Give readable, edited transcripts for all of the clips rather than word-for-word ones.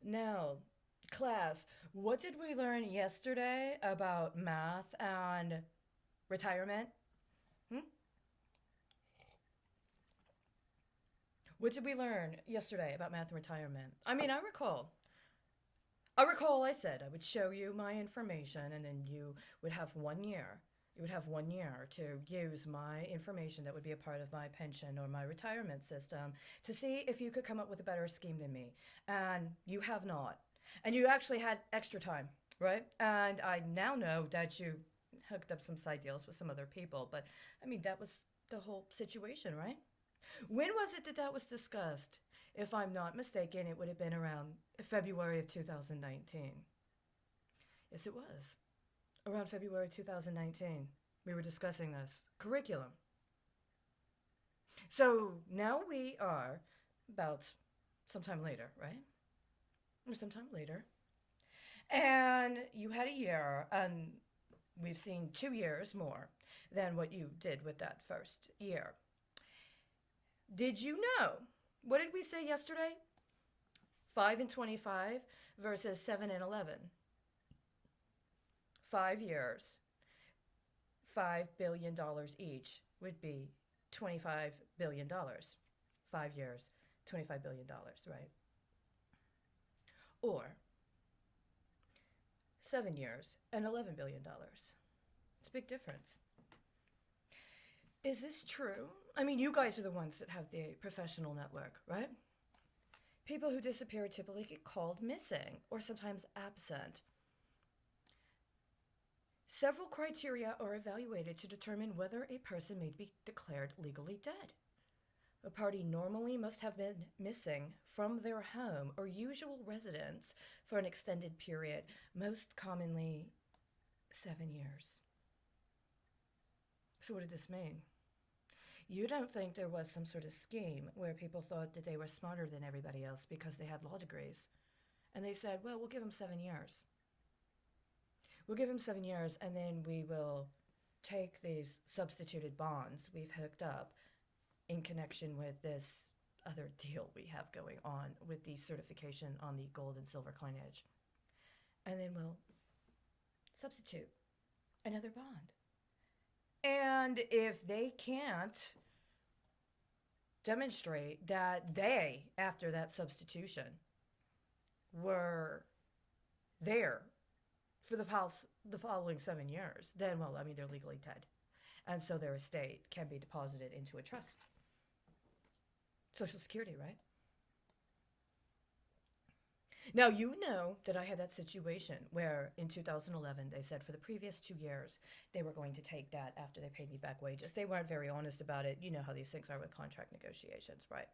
Now, class, what did we learn yesterday about math and retirement? Hmm? What did we learn yesterday about math and retirement? I mean, I recall I said I would show you my information and then you would have 1 year. You would have 1 year to use my information that would be a part of my pension or my retirement system to see if you could come up with a better scheme than me. And you have not. And you actually had extra time, right? And I now know that you hooked up some side deals with some other people. But I mean, that was the whole situation, right? When was it that that was discussed? If I'm not mistaken, it would have been around February of 2019. Yes, it was. Around February 2019. We were discussing this curriculum. So now we are about sometime later, right? Or sometime later. And you had a year, and we've seen 2 years more than what you did with that first year. Did you know? What did we say yesterday? 5 and 25 versus 7 and 11. 5 years, $5 billion each would be $25 billion. 5 years, $25 billion, right? Or 7 years and $11 billion. It's a big difference. Is this true? I mean, you guys are the ones that have the professional network, right? People who disappear typically get called missing or sometimes absent. Several criteria are evaluated to determine whether a person may be declared legally dead. A party normally must have been missing from their home or usual residence for an extended period, most commonly 7 years. So, what did this mean? You don't think there was some sort of scheme where people thought that they were smarter than everybody else because they had law degrees? And they said, well, we'll give them 7 years. We'll give them 7 years and then we will take these substituted bonds we've hooked up in connection with this other deal we have going on with the certification on the gold and silver coinage. And then we'll substitute another bond. And if they can't demonstrate that they, after that substitution, were there for the following 7 years, then, well, I mean, they're legally dead. And so their estate can be deposited into a trust. Social Security, right? Now, you know that I had that situation where in 2011 they said for the previous 2 years they were going to take that after they paid me back wages. They weren't very honest about it. You know how these things are with contract negotiations, right?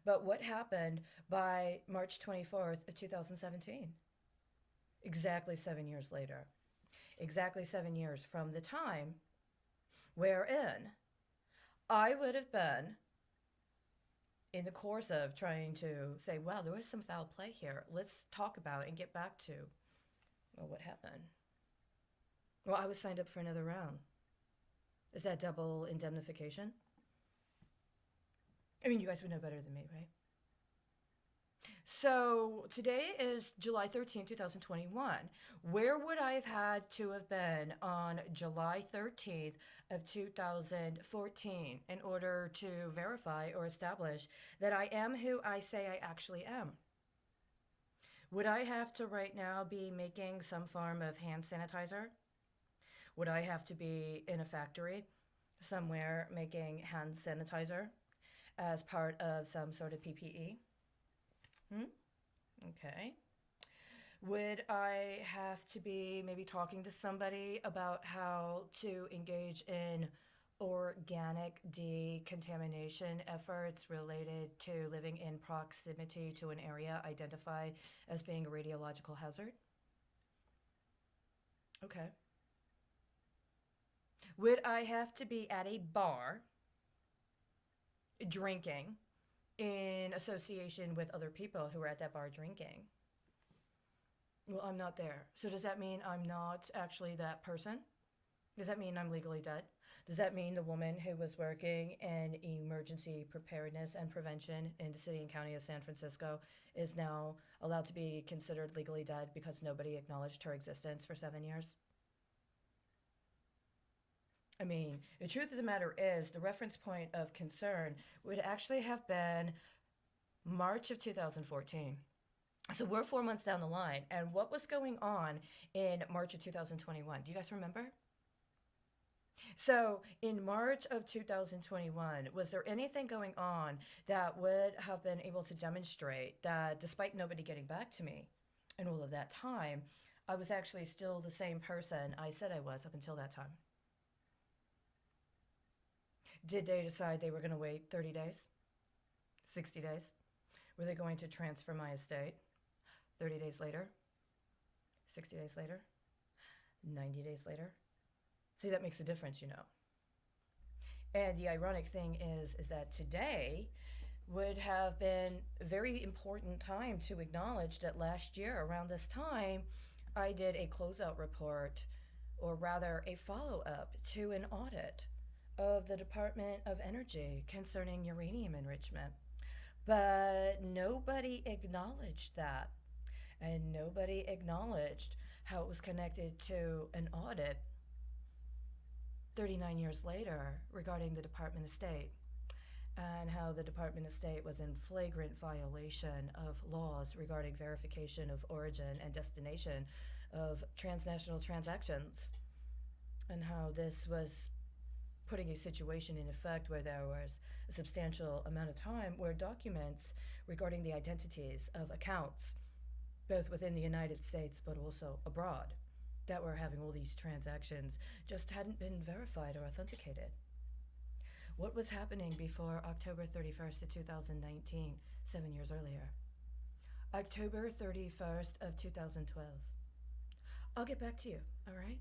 But what happened by March 24th of 2017? Exactly 7 years later. Exactly 7 years from the time wherein I would have been in the course of trying to say, wow, there was some foul play here. Let's talk about it and get back to, well, what happened? Well, I was signed up for another round. Is that double indemnification? I mean, you guys would know better than me, right? So today is July 13th, 2021. Where would I have had to have been on July 13th of 2014 in order to verify or establish that I am who I say I actually am? Would I have to right now be making some form of hand sanitizer? Would I have to be in a factory somewhere making hand sanitizer as part of some sort of PPE? Hmm? Okay. Would I have to be maybe talking to somebody about how to engage in organic decontamination efforts related to living in proximity to an area identified as being a radiological hazard? Okay. Would I have to be at a bar drinking in association with other people who are at that bar drinking? Well, I'm not there. So does that mean I'm not actually that person? Does that mean I'm legally dead? Does that mean the woman who was working in emergency preparedness and prevention in the city and county of San Francisco is now allowed to be considered legally dead because nobody acknowledged her existence for 7 years? I mean, the truth of the matter is, the reference point of concern would actually have been March of 2014. So we're 4 months down the line. And what was going on in March of 2021? Do you guys remember? So in March of 2021, was there anything going on that would have been able to demonstrate that despite nobody getting back to me in all of that time, I was actually still the same person I said I was up until that time? Did they decide they were going to wait 30 days? 60 days? Were they going to transfer my estate 30 days later? 60 days later? 90 days later? See, that makes a difference, you know. And the ironic thing is that today would have been a very important time to acknowledge that last year around this time I did a closeout report, or rather a follow-up to an audit of the Department of Energy concerning uranium enrichment. But nobody acknowledged that. And nobody acknowledged how it was connected to an audit 39 years later regarding the Department of State, and how the Department of State was in flagrant violation of laws regarding verification of origin and destination of transnational transactions, and how this was putting a situation in effect where there was a substantial amount of time where documents regarding the identities of accounts, both within the United States but also abroad, that were having all these transactions just hadn't been verified or authenticated. What was happening before October 31st of 2019, 7 years earlier? October 31st of 2012. I'll get back to you, all right?